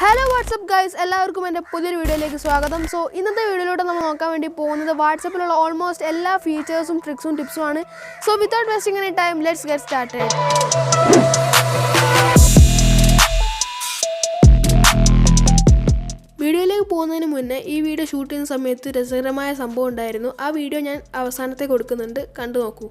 Hello, what's up guys? എല്ലാവർക്കും എൻ്റെ പുതിയൊരു വീഡിയോയിലേക്ക് സ്വാഗതം. സോ ഇന്നത്തെ വീഡിയോയിലൂടെ നമ്മൾ നോക്കാൻ വേണ്ടി പോകുന്നത് വാട്സാപ്പിലുള്ള ഓൾമോസ്റ്റ് എല്ലാ ഫീച്ചേഴ്സും ട്രിക്സും ടിപ്സും ആണ്. So without wasting any time let's get started. വീഡിയോയിലേക്ക് പോകുന്നതിന് മുന്നേ ഈ വീഡിയോ ഷൂട്ട് ചെയ്യുന്ന സമയത്ത് രസകരമായ സംഭവം ഉണ്ടായിരുന്നു. ആ വീഡിയോ ഞാൻ അവസാനത്തെ കൊടുക്കുന്നുണ്ട്, കണ്ടു നോക്കൂ.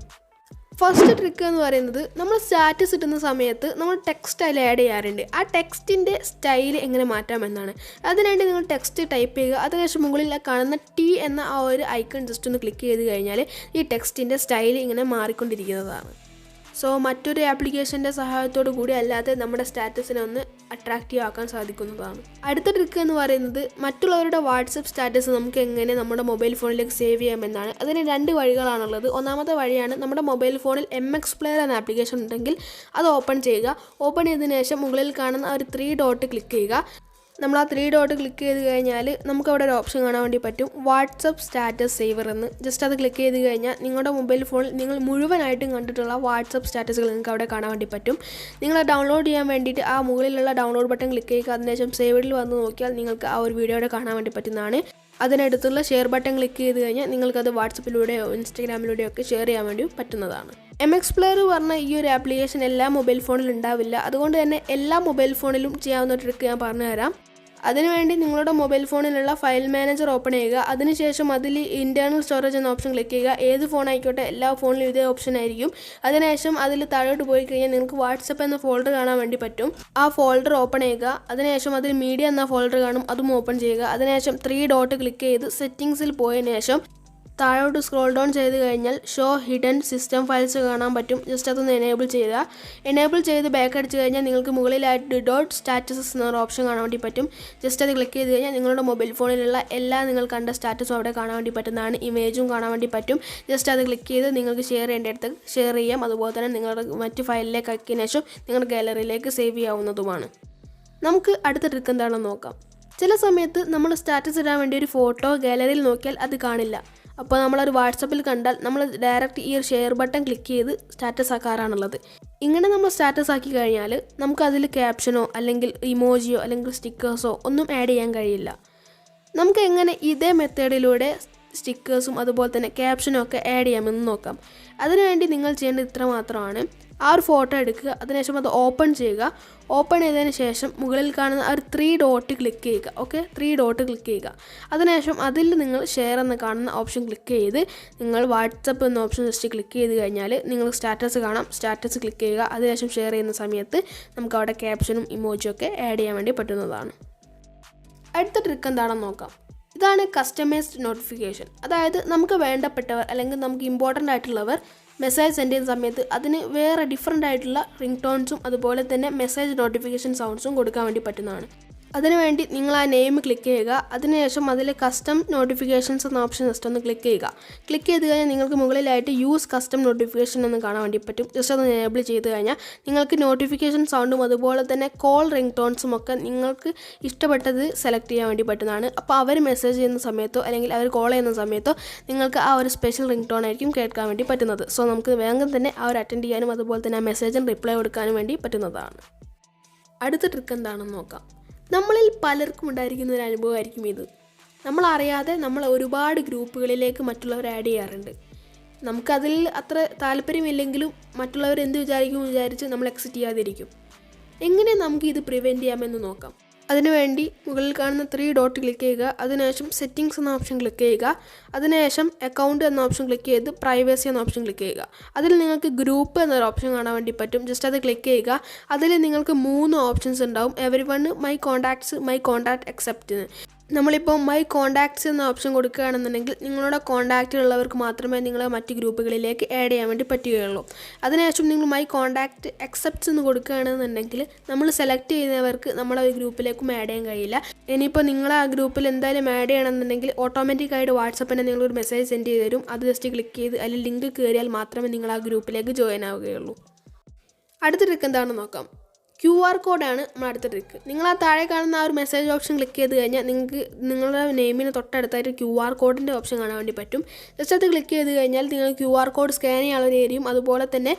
ഫസ്റ്റ് ട്രിക്ക് എന്ന് പറയുന്നത് നമ്മൾ സ്റ്റാറ്റസ് ഇടുന്ന സമയത്ത് നമ്മൾ ടെക്സ്റ്റ് അതിൽ ആഡ് ചെയ്യാറുണ്ട്. ആ ടെക്സ്റ്റിൻ്റെ സ്റ്റൈൽ എങ്ങനെ മാറ്റാമെന്നാണ്. അതിനുവേണ്ടി നിങ്ങൾ ടെക്സ്റ്റ് ടൈപ്പ് ചെയ്യുക. അതിനുശേഷം മുകളിൽ കാണുന്ന ടി എന്ന ആ ഒരു ഐക്കൺ ജസ്റ്റ് ഒന്ന് ക്ലിക്ക് ചെയ്ത് കഴിഞ്ഞാൽ ഈ ടെക്സ്റ്റിൻ്റെ സ്റ്റൈൽ ഇങ്ങനെ മാറിക്കൊണ്ടിരിക്കുന്നതാണ്. സോ മറ്റൊരു ആപ്ലിക്കേഷൻ്റെ സഹായത്തോടു കൂടി അല്ലാതെ നമ്മുടെ സ്റ്റാറ്റസിനെ ഒന്ന് അട്രാക്റ്റീവ് ആക്കാൻ സാധിക്കുന്നതാണ്. അടുത്ത ട്രിക്ക് എന്ന് പറയുന്നത് മറ്റുള്ളവരുടെ വാട്സപ്പ് സ്റ്റാറ്റസ് നമുക്ക് എങ്ങനെ നമ്മുടെ മൊബൈൽ ഫോണിലേക്ക് സേവ് ചെയ്യാമെന്നാണ്. അതിന് രണ്ട് വഴികളാണുള്ളത്. ഒന്നാമത്തെ വഴിയാണ് നമ്മുടെ മൊബൈൽ ഫോണിൽ MX Player എന്ന ആപ്ലിക്കേഷൻ ഉണ്ടെങ്കിൽ അത് ഓപ്പൺ ചെയ്യുക. ഓപ്പൺ ചെയ്തതിനു ശേഷം മുകളിൽ കാണുന്ന ഒരു 3 ഡോട്ട് ക്ലിക്ക് ചെയ്യുക. നമ്മൾ ആ 3 ഡോട്ട് ക്ലിക്ക് ചെയ്ത് കഴിഞ്ഞാൽ നമുക്കവിടെ ഒരു ഓപ്ഷൻ കാണാൻ വേണ്ടി പറ്റും, വാട്സപ്പ് സ്റ്റാറ്റസ് സേവർ എന്ന്. ജസ്റ്റ് അത് ക്ലിക്ക് ചെയ്ത് കഴിഞ്ഞാൽ നിങ്ങളുടെ മൊബൈൽ ഫോണിൽ നിങ്ങൾ മുഴുവനായിട്ടും കണ്ടിട്ടുള്ള വാട്സപ്പ് സ്റ്റാറ്റസുകൾ നിങ്ങൾക്ക് അവിടെ കാണാൻ വേണ്ടി പറ്റും. നിങ്ങൾ ഡൗൺലോഡ് ചെയ്യാൻ വേണ്ടിയിട്ട് ആ മുകളിലുള്ള ഡൗൺലോഡ് ബട്ടൺ ക്ലിക്ക് ചെയ്യുക. അതിനുശേഷം സേവഡിൽ വന്ന് നോക്കിയാൽ നിങ്ങൾക്ക് ആ ഒരു വീഡിയോയുടെ കാണാൻ വേണ്ടി പറ്റുന്നതാണ്. അതിനടുത്തുള്ള ഷെയർ ബട്ടൺ ക്ലിക്ക് ചെയ്ത് കഴിഞ്ഞാൽ നിങ്ങൾക്കത് വാട്സപ്പിലൂടെയോ ഇൻസ്റ്റാഗ്രാമിലൂടെയോ ഒക്കെ ഷെയർ ചെയ്യാൻ വേണ്ടി പറ്റുന്നതാണ്. MX Player പറഞ്ഞ ഈ ഒരു ആപ്ലിക്കേഷൻ എല്ലാ മൊബൈൽ ഫോണിലും ഉണ്ടാവില്ല. അതുകൊണ്ട് തന്നെ എല്ലാ മൊബൈൽ ഫോണിലും ചെയ്യാവുന്ന ട്രിക്ക് ഞാൻ പറഞ്ഞുതരാം. അതിനുവേണ്ടി നിങ്ങളുടെ മൊബൈൽ ഫോണിലുള്ള ഫയൽ മാനേജർ ഓപ്പൺ ചെയ്യുക. അതിനുശേഷം അതിൽ ഇൻറ്റേർണൽ സ്റ്റോറേജ് എന്ന ഓപ്ഷൻ ക്ലിക്ക് ചെയ്യുക. ഏത് ഫോൺ ആയിക്കോട്ടെ എല്ലാ ഫോണിലും ഇതേ ഓപ്ഷൻ ആയിരിക്കും. അതിനുശേഷം അതിൽ താഴോട്ട് പോയി കഴിഞ്ഞാൽ നിങ്ങൾക്ക് വാട്സപ്പ് എന്ന ഫോൾഡർ കാണാൻ വേണ്ടി പറ്റും. ആ ഫോൾഡർ ഓപ്പൺ ചെയ്യുക. അതിനുശേഷം അതിൽ മീഡിയ എന്ന ഫോൾഡർ കാണും, അതും ഓപ്പൺ ചെയ്യുക. അതിനുശേഷം 3 ഡോട്ട് ക്ലിക്ക് ചെയ്ത് സെറ്റിംഗ്സിൽ പോയതിനു ശേഷം താഴോട്ട് സ്ക്രോൾ ഡൗൺ ചെയ്ത് കഴിഞ്ഞാൽ ഷോ ഹിഡൻ സിസ്റ്റം ഫയൽസ് കാണാൻ പറ്റും. ജസ്റ്റ് അതൊന്ന് എനേബിൾ ചെയ്യുക. എനേബിൾ ചെയ്ത് ബാക്ക് അടിച്ച് കഴിഞ്ഞാൽ നിങ്ങൾക്ക് മുകളിലായിട്ട് ഡോട്ട് സ്റ്റാറ്റസസ് എന്നൊരു ഓപ്ഷൻ കാണാൻ വേണ്ടി പറ്റും. ജസ്റ്റ് അത് ക്ലിക്ക് ചെയ്ത് കഴിഞ്ഞാൽ നിങ്ങളുടെ മൊബൈൽ ഫോണിലുള്ള എല്ലാ നിങ്ങൾ കണ്ട സ്റ്റാറ്റസും അവിടെ കാണാൻ വേണ്ടി പറ്റുന്നതാണ്. ഇമേജും കാണാൻ വേണ്ടി പറ്റും. ജസ്റ്റ് അത് ക്ലിക്ക് ചെയ്ത് നിങ്ങൾക്ക് ഷെയർ ചെയ്യേണ്ടടുത്ത് ഷെയർ ചെയ്യാം. അതുപോലെ തന്നെ നിങ്ങളുടെ മറ്റ് ഫയലിലേക്ക് ആക്കിയതിനു ശേഷം നിങ്ങളുടെ ഗാലറിയിലേക്ക് സേവ് ചെയ്യാവുന്നതുമാണ്. നമുക്ക് അടുത്ത ട്രിക്ക് എന്താണെന്ന് നോക്കാം. ചില സമയത്ത് നമ്മൾ സ്റ്റാറ്റസ് ഇടാൻ വേണ്ടി ഒരു ഫോട്ടോ ഗാലറിയിൽ നോക്കിയാൽ അത് കാണില്ല. അപ്പോൾ നമ്മളൊരു വാട്സപ്പിൽ കണ്ടാൽ നമ്മൾ ഡയറക്റ്റ് ഈ ഒരു ഷെയർ ബട്ടൺ ക്ലിക്ക് ചെയ്ത് സ്റ്റാറ്റസ് ആക്കാറാണുള്ളത്. ഇങ്ങനെ നമ്മൾ സ്റ്റാറ്റസ് ആക്കി കഴിഞ്ഞാൽ നമുക്കതിൽ ക്യാപ്ഷനോ അല്ലെങ്കിൽ ഇമോജിയോ അല്ലെങ്കിൽ സ്റ്റിക്കേഴ്സോ ഒന്നും ആഡ് ചെയ്യാൻ കഴിയില്ല. നമുക്ക് എങ്ങനെ ഇതേ മെത്തേഡിലൂടെ സ്റ്റിക്കേഴ്സും അതുപോലെ തന്നെ ക്യാപ്ഷനും ഒക്കെ ആഡ് ചെയ്യാമെന്ന് നോക്കാം. അതിനുവേണ്ടി നിങ്ങൾ ചെയ്യേണ്ടത് ഇത്ര മാത്രമാണ്. ആ ഒരു ഫോട്ടോ എടുക്കുക. അതിനുശേഷം അത് ഓപ്പൺ ചെയ്യുക. ഓപ്പൺ ചെയ്തതിന് ശേഷം മുകളിൽ കാണുന്ന ആ ഒരു 3 ഡോട്ട് ക്ലിക്ക് ചെയ്യുക. ഓക്കെ, 3 ഡോട്ട് ക്ലിക്ക് ചെയ്യുക. അതിനുശേഷം അതിൽ നിങ്ങൾ ഷെയർ എന്ന് കാണുന്ന ഓപ്ഷൻ ക്ലിക്ക് ചെയ്ത് നിങ്ങൾ വാട്സപ്പ് എന്ന ഓപ്ഷൻ ജസ്റ്റ് ക്ലിക്ക് ചെയ്ത് കഴിഞ്ഞാൽ നിങ്ങൾക്ക് സ്റ്റാറ്റസ് കാണാം. സ്റ്റാറ്റസ് ക്ലിക്ക് ചെയ്യുക. അതിനുശേഷം ഷെയർ ചെയ്യുന്ന സമയത്ത് നമുക്ക് അവിടെ ക്യാപ്ഷനും ഇമോജിയും ഒക്കെ ആഡ് ചെയ്യാൻ വേണ്ടി പറ്റുന്നതാണ്. അടുത്ത ട്രിക്ക് എന്താണെന്ന് നോക്കാം. ഇതാണ് കസ്റ്റമൈസ്ഡ് നോട്ടിഫിക്കേഷൻ. അതായത് നമുക്ക് വേണ്ടപ്പെട്ടവർ അല്ലെങ്കിൽ നമുക്ക് ഇമ്പോർട്ടൻ്റ് ആയിട്ടുള്ളവർ മെസ്സേജ് സെൻഡ് ചെയ്യുന്ന സമയത്ത് അതിന് വേറെ ഡിഫറെൻ്റ് ആയിട്ടുള്ള റിംഗ് ടോൺസും അതുപോലെ തന്നെ മെസ്സേജ് നോട്ടിഫിക്കേഷൻ സൗണ്ട്സും കൊടുക്കാൻ വേണ്ടി പറ്റുന്നതാണ്. അതിനുവേണ്ടി നിങ്ങൾ ആ നെയിം ക്ലിക്ക് ചെയ്യുക. അതിനുശേഷം അതിൽ കസ്റ്റം നോട്ടിഫിക്കേഷൻസ് എന്ന ഓപ്ഷൻ ജസ്റ്റ് ഒന്ന് ക്ലിക്ക് ചെയ്യുക. ക്ലിക്ക് ചെയ്ത് കഴിഞ്ഞാൽ നിങ്ങൾക്ക് മുകളിലായിട്ട് യൂസ് കസ്റ്റം നോട്ടിഫിക്കേഷൻ എന്ന് കാണാൻ വേണ്ടി പറ്റും. ജസ്റ്റ് ഒന്ന് എനേബിൾ ചെയ്ത് കഴിഞ്ഞാൽ നിങ്ങൾക്ക് നോട്ടിഫിക്കേഷൻ സൗണ്ടും അതുപോലെ തന്നെ കോൾ റിംഗ് ടോൺസും ഒക്കെ നിങ്ങൾക്ക് ഇഷ്ടപ്പെട്ടത് സെലക്ട് ചെയ്യാൻ വേണ്ടി പറ്റുന്നതാണ്. അപ്പോൾ അവർ മെസ്സേജ് ചെയ്യുന്ന സമയത്തോ അല്ലെങ്കിൽ അവർ കോൾ ചെയ്യുന്ന സമയത്തോ നിങ്ങൾക്ക് ആ ഒരു സ്പെഷ്യൽ റിംഗ് ടോൺ ആയിരിക്കും കേൾക്കാൻ വേണ്ടി പറ്റുന്നത്. സോ നമുക്ക് വേഗം തന്നെ അവർ അറ്റൻഡ് ചെയ്യാനും അതുപോലെ തന്നെ ആ മെസ്സേജിന് റിപ്ലൈ കൊടുക്കാനും വേണ്ടി പറ്റുന്നതാണ്. അടുത്ത ട്രിക്ക് എന്താണെന്ന് നോക്കാം. നമ്മളിൽ പലർക്കും ഉണ്ടായിരിക്കുന്ന ഒരു അനുഭവമായിരിക്കും ഇത്. നമ്മളറിയാതെ നമ്മൾ ഒരുപാട് ഗ്രൂപ്പുകളിലേക്ക് മറ്റുള്ളവർ ആഡ് ചെയ്യാറുണ്ട്. നമുക്കതിൽ അത്ര താല്പര്യമില്ലെങ്കിലും മറ്റുള്ളവർ എന്ത് വിചാരിച്ച് നമ്മൾ എക്സിറ്റ് ചെയ്യാതിരിക്കും. എങ്ങനെ നമുക്ക് ഇത് പ്രിവെൻറ്റ് ചെയ്യാമെന്ന് നോക്കാം. അതിനുവേണ്ടി മുകളിൽ കാണുന്ന 3 ഡോട്ട് ക്ലിക്ക് ചെയ്യുക. അതിനുശേഷം സെറ്റിംഗ്സ് എന്ന ഓപ്ഷൻ ക്ലിക്ക് ചെയ്യുക. അതിനുശേഷം അക്കൗണ്ട് എന്ന ഓപ്ഷൻ ക്ലിക്ക് ചെയ്ത് പ്രൈവസി എന്ന ഓപ്ഷൻ ക്ലിക്ക് ചെയ്യുക. അതിൽ നിങ്ങൾക്ക് ഗ്രൂപ്പ് എന്നൊരു ഓപ്ഷൻ കാണാൻ വേണ്ടി പറ്റും. ജസ്റ്റ് അത് ക്ലിക്ക് ചെയ്യുക. അതിൽ നിങ്ങൾക്ക് 3 ഓപ്ഷൻസ് ഉണ്ടാവും. Everyone, my contacts, my contact except. നമ്മളിപ്പോൾ മൈ കോൺടാക്ട്സ് എന്ന ഓപ്ഷൻ കൊടുക്കുകയാണെന്നുണ്ടെങ്കിൽ നിങ്ങളുടെ കോൺടാക്റ്റിലുള്ളവർക്ക് മാത്രമേ നിങ്ങളെ മറ്റ് ഗ്രൂപ്പുകളിലേക്ക് ആഡ് ചെയ്യാൻ വേണ്ടി പറ്റുകയുള്ളൂ. അതിനുശേഷം നിങ്ങൾ മൈ കോൺടാക്റ്റ് എക്സെപ്റ്റ്സ് എന്ന് കൊടുക്കുകയാണെന്നുണ്ടെങ്കിൽ നമ്മൾ സെലക്ട് ചെയ്യുന്നവർക്ക് നമ്മളെ ഒരു ഗ്രൂപ്പിലേക്കും ആഡ് ചെയ്യാൻ കഴിയില്ല. ഇനിയിപ്പോൾ നിങ്ങൾ ആ ഗ്രൂപ്പിൽ എന്തായാലും ആഡ് ചെയ്യണമെന്നുണ്ടെങ്കിൽ ഓട്ടോമാറ്റിക്കായിട്ട് വാട്സപ്പിനെ നിങ്ങളൊരു മെസ്സേജ് സെൻഡ് ചെയ്ത് തരും. അത് ജസ്റ്റ് ക്ലിക്ക് ചെയ്ത് അതിൽ ലിങ്ക് കയറിയാൽ മാത്രമേ നിങ്ങൾ ആ ഗ്രൂപ്പിലേക്ക് ജോയിൻ ആവുകയുള്ളൂ. അടുത്ത ട്രിക്ക് എന്താണെന്ന് നോക്കാം. QR കോഡാണ് നമ്മുടെ അടുത്ത ട്രിക്ക്. നിങ്ങൾ ആ താഴെ കാണുന്ന ആ ഒരു മെസ്സേജ് ഓപ്ഷൻ ക്ലിക്ക് ചെയ്ത് കഴിഞ്ഞാൽ നിങ്ങൾക്ക് നിങ്ങളുടെ നെയിമിന് തൊട്ടടുത്തായിട്ട് QR കോഡിൻ്റെ ഓപ്ഷൻ കാണാൻ വേണ്ടി പറ്റും. ജസ്റ്റ് അത് ക്ലിക്ക് ചെയ്ത് കഴിഞ്ഞാൽ നിങ്ങൾ QR കോഡ് സ്കാൻ ചെയ്യാനുള്ള ഒരു ഏരിയയും അതുപോലെ തന്നെ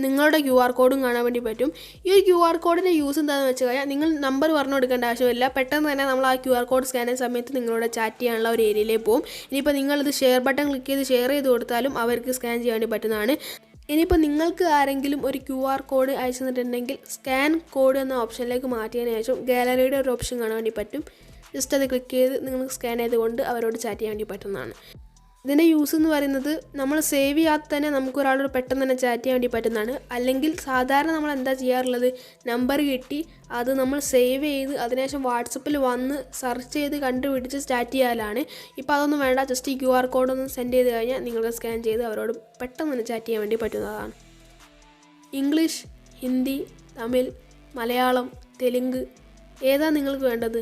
നിങ്ങളുടെ QR കോഡും കാണാൻ വേണ്ടി പറ്റും. ഈ ഒരു QR കോഡിൻ്റെ യൂസ് എന്താണെന്ന് വെച്ച് കഴിഞ്ഞാൽ നിങ്ങൾ നമ്പർ പറഞ്ഞു കൊടുക്കേണ്ട ആവശ്യമില്ല. പെട്ടെന്ന് തന്നെ നമ്മൾ ആ QR കോഡ് സ്കാൻ ചെയ്യുന്ന സമയത്ത് നിങ്ങളോട് ചാറ്റ് ചെയ്യാനുള്ള ഒരു ഏരിയയിലേക്ക് പോകും. ഇനിയിപ്പോൾ നിങ്ങളിത് ഷെയർ ബട്ടൺ ക്ലിക്ക് ചെയ്ത് ഷെയർ ചെയ്ത് കൊടുത്താലും അവർക്ക് സ്കാൻ ചെയ്യാൻ വേണ്ടി പറ്റുന്നതാണ്. ഇനിയിപ്പോൾ നിങ്ങൾക്ക് ആരെങ്കിലും ഒരു QR കോഡ് അയച്ചു തന്നിട്ടുണ്ടെങ്കിൽ സ്കാൻ കോഡ് എന്ന ഓപ്ഷനിലേക്ക് മാറ്റിയതിന് ശേഷം ഗാലറിയുടെ ഒരു ഓപ്ഷൻ കാണാൻ വേണ്ടി പറ്റും. ജസ്റ്റ് അത് ക്ലിക്ക് ചെയ്ത് നിങ്ങൾക്ക് സ്കാൻ ചെയ്തുകൊണ്ട് അവരോട് ചാറ്റ് ചെയ്യാൻ വേണ്ടി പറ്റുന്നതാണ്. ഇതിൻ്റെ യൂസ് എന്ന് പറയുന്നത് നമ്മൾ സേവ് ചെയ്യാതെ തന്നെ നമുക്കൊരാളോട് പെട്ടെന്ന് തന്നെ ചാറ്റ് ചെയ്യാൻ വേണ്ടി പറ്റുന്നതാണ്. അല്ലെങ്കിൽ സാധാരണ നമ്മൾ എന്താ ചെയ്യാറുള്ളത്, നമ്പർ കിട്ടി അത് നമ്മൾ സേവ് ചെയ്ത് അതിനുശേഷം വാട്സപ്പിൽ വന്ന് സെർച്ച് ചെയ്ത് കണ്ടുപിടിച്ച് ചാറ്റ് ചെയ്യാനാണ്. ഇപ്പോൾ അതൊന്നും വേണ്ട, ജസ്റ്റ് ഈ QR കോഡ് ഒന്ന് സെൻഡ് ചെയ്ത് കഴിഞ്ഞാൽ നിങ്ങൾക്ക് സ്കാൻ ചെയ്ത് അവരോട് പെട്ടെന്ന് തന്നെ ചാറ്റ് ചെയ്യാൻ വേണ്ടി പറ്റുന്നതാണ്. ഇംഗ്ലീഷ്, ഹിന്ദി, തമിഴ്, മലയാളം, തെലുങ്ക് ഏതാണ് നിങ്ങൾക്ക് വേണ്ടത്?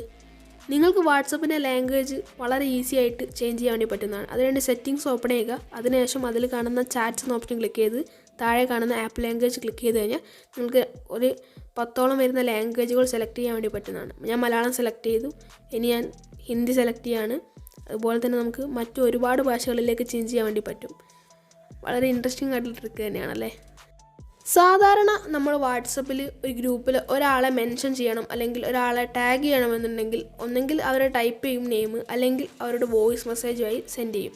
നിങ്ങൾക്ക് വാട്സപ്പിൻ്റെ ലാംഗ്വേജ് വളരെ ഈസി ആയിട്ട് ചേഞ്ച് ചെയ്യാൻ വേണ്ടി പറ്റുന്നതാണ്. അതിനുവേണ്ടി സെറ്റിങ്സ് ഓപ്പൺ ചെയ്യുക. അതിനുശേഷം അതിൽ കാണുന്ന ചാറ്റ്സ് എന്ന ഓപ്ഷൻ ക്ലിക്ക് ചെയ്ത് താഴെ കാണുന്ന ആപ്പ് ലാംഗ്വേജ് ക്ലിക്ക് ചെയ്ത് കഴിഞ്ഞാൽ നിങ്ങൾക്ക് ഒരു 10ഓളം വരുന്ന ലാംഗ്വേജുകൾ സെലക്ട് ചെയ്യാൻ വേണ്ടി പറ്റുന്നതാണ്. ഞാൻ മലയാളം സെലക്ട് ചെയ്തു. ഇനി ഞാൻ ഹിന്ദി സെലക്ട് ചെയ്യാണ്. അതുപോലെ തന്നെ നമുക്ക് മറ്റു ഒരുപാട് ഭാഷകളിലേക്ക് ചേഞ്ച് ചെയ്യാൻ വേണ്ടി പറ്റും. വളരെ ഇൻട്രസ്റ്റിംഗ് ആയിട്ടുള്ള ട്രിക്ക് തന്നെയാണല്ലേ. സാധാരണ നമ്മൾ വാട്സപ്പിൽ ഒരു ഗ്രൂപ്പിൽ ഒരാളെ മെൻഷൻ ചെയ്യണം അല്ലെങ്കിൽ ഒരാളെ ടാഗ് ചെയ്യണമെന്നുണ്ടെങ്കിൽ ഒന്നെങ്കിൽ അവരെ ടൈപ്പ് ചെയ്യും നെയിം, അല്ലെങ്കിൽ അവരുടെ വോയിസ് മെസ്സേജുമായി സെൻഡ് ചെയ്യും.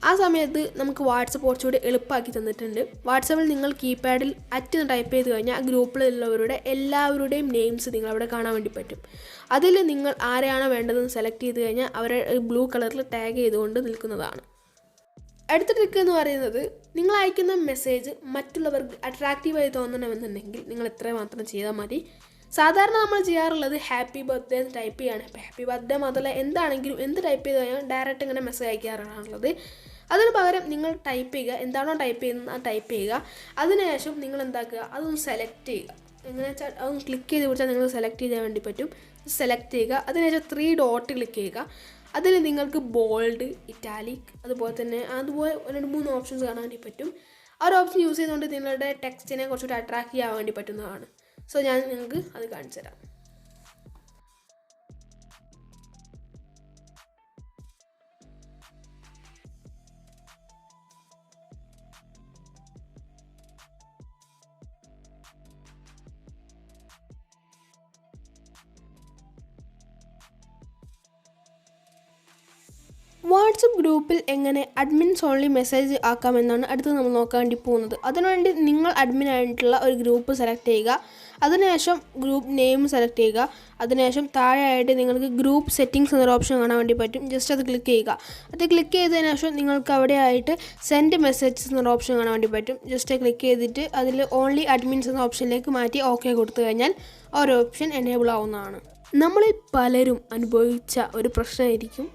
ആ സമയത്ത് നമുക്ക് വാട്സപ്പ് കുറച്ചുകൂടി എളുപ്പമാക്കി തന്നിട്ടുണ്ട്. വാട്സപ്പിൽ നിങ്ങൾ കീപാഡിൽ @ ടൈപ്പ് ചെയ്ത് കഴിഞ്ഞാൽ ആ ഗ്രൂപ്പിലുള്ളവരുടെ എല്ലാവരുടെയും നെയിംസ് നിങ്ങളവിടെ കാണാൻ വേണ്ടി പറ്റും. അതിൽ നിങ്ങൾ ആരെയാണോ വേണ്ടതെന്ന് സെലക്ട് ചെയ്ത് കഴിഞ്ഞാൽ അവരെ ബ്ലൂ കളറിൽ ടാഗ് ചെയ്തുകൊണ്ട് നിൽക്കുന്നതാണ്. അടുത്ത ട്രിക്ക് എന്ന് പറയുന്നത്, നിങ്ങൾ അയക്കുന്ന മെസ്സേജ് മറ്റുള്ളവർക്ക് അട്രാക്റ്റീവായി തോന്നണമെന്നുണ്ടെങ്കിൽ നിങ്ങൾ ഇത്ര മാത്രം ചെയ്താൽ മതി. സാധാരണ നമ്മൾ ചെയ്യാറുള്ളത് ഹാപ്പി ബർത്ത്ഡേ എന്ന് ടൈപ്പ് ചെയ്യാണ്. ഇപ്പോൾ ഹാപ്പി ബർത്ത്ഡേ മാത്രമല്ല എന്താണെങ്കിലും എന്ത് ടൈപ്പ് ചെയ്ത് കഴിഞ്ഞാൽ ഡയറക്റ്റ് ഇങ്ങനെ മെസ്സേജ് അയക്കാറുള്ളത്. അതിന് പകരം നിങ്ങൾ ടൈപ്പ് ചെയ്യുക, എന്താണോ ടൈപ്പ് ചെയ്യുന്നത് ആ ടൈപ്പ് ചെയ്യുക. അതിനുശേഷം നിങ്ങൾ എന്താക്കുക, അതൊന്ന് സെലക്ട് ചെയ്യുക. എങ്ങനെ വെച്ചാൽ അതൊന്ന് ക്ലിക്ക് ചെയ്ത് പിടിച്ചാൽ നിങ്ങൾ സെലക്ട് ചെയ്യാൻ വേണ്ടി പറ്റും. സെലക്ട് ചെയ്യുക. അതിനുശേഷം 3 ഡോട്ട് ക്ലിക്ക് ചെയ്യുക. അതിൽ നിങ്ങൾക്ക് ബോൾഡ്, ഇറ്റാലിക് അതുപോലെ 2-3 ഓപ്ഷൻസ് കാണാൻ വേണ്ടി പറ്റും. ആ ഒരു ഓപ്ഷൻ യൂസ് ചെയ്തുകൊണ്ട് നിങ്ങളുടെ ടെക്സ്റ്റിനെ കുറച്ചുകൂടി അട്രാക്റ്റ് ചെയ്യാൻ വേണ്ടി പറ്റുന്നതാണ്. സോ ഞാൻ നിങ്ങൾക്ക് അത് കാണിച്ചു തരാം. വാട്സപ്പ് ഗ്രൂപ്പിൽ എങ്ങനെ അഡ്മിൻസ് ഓൺലി മെസ്സേജ് ആക്കാമെന്നാണ് അടുത്ത് നമ്മൾ നോക്കാൻ വേണ്ടി പോകുന്നത്. അതിനുവേണ്ടി നിങ്ങൾ അഡ്മിൻ ആയിട്ടുള്ള ഒരു ഗ്രൂപ്പ് സെലക്ട് ചെയ്യുക. അതിനുശേഷം ഗ്രൂപ്പ് നെയിം സെലക്ട് ചെയ്യുക. അതിനുശേഷം താഴെയായിട്ട് നിങ്ങൾക്ക് ഗ്രൂപ്പ് സെറ്റിങ്സ് എന്നൊരു ഓപ്ഷൻ കാണാൻ വേണ്ടി പറ്റും. ജസ്റ്റ് അത് ക്ലിക്ക് ചെയ്യുക. അത് ക്ലിക്ക് ചെയ്തതിന് ശേഷം നിങ്ങൾക്ക് അവിടെ ആയിട്ട് സെൻഡ് മെസ്സേജസ് എന്നൊരു ഓപ്ഷൻ കാണാൻ വേണ്ടി പറ്റും. ജസ്റ്റ് ക്ലിക്ക് ചെയ്തിട്ട് അതിൽ ഓൺലി അഡ്മിൻസ് എന്ന ഓപ്ഷനിലേക്ക് മാറ്റി ഓക്കെ കൊടുത്തു കഴിഞ്ഞാൽ ആ ഒരു ഓപ്ഷൻ എനേബിൾ ആവുന്നതാണ്. നമ്മളിൽ പലരും അനുഭവിച്ച ഒരു പ്രശ്നമായിരിക്കും,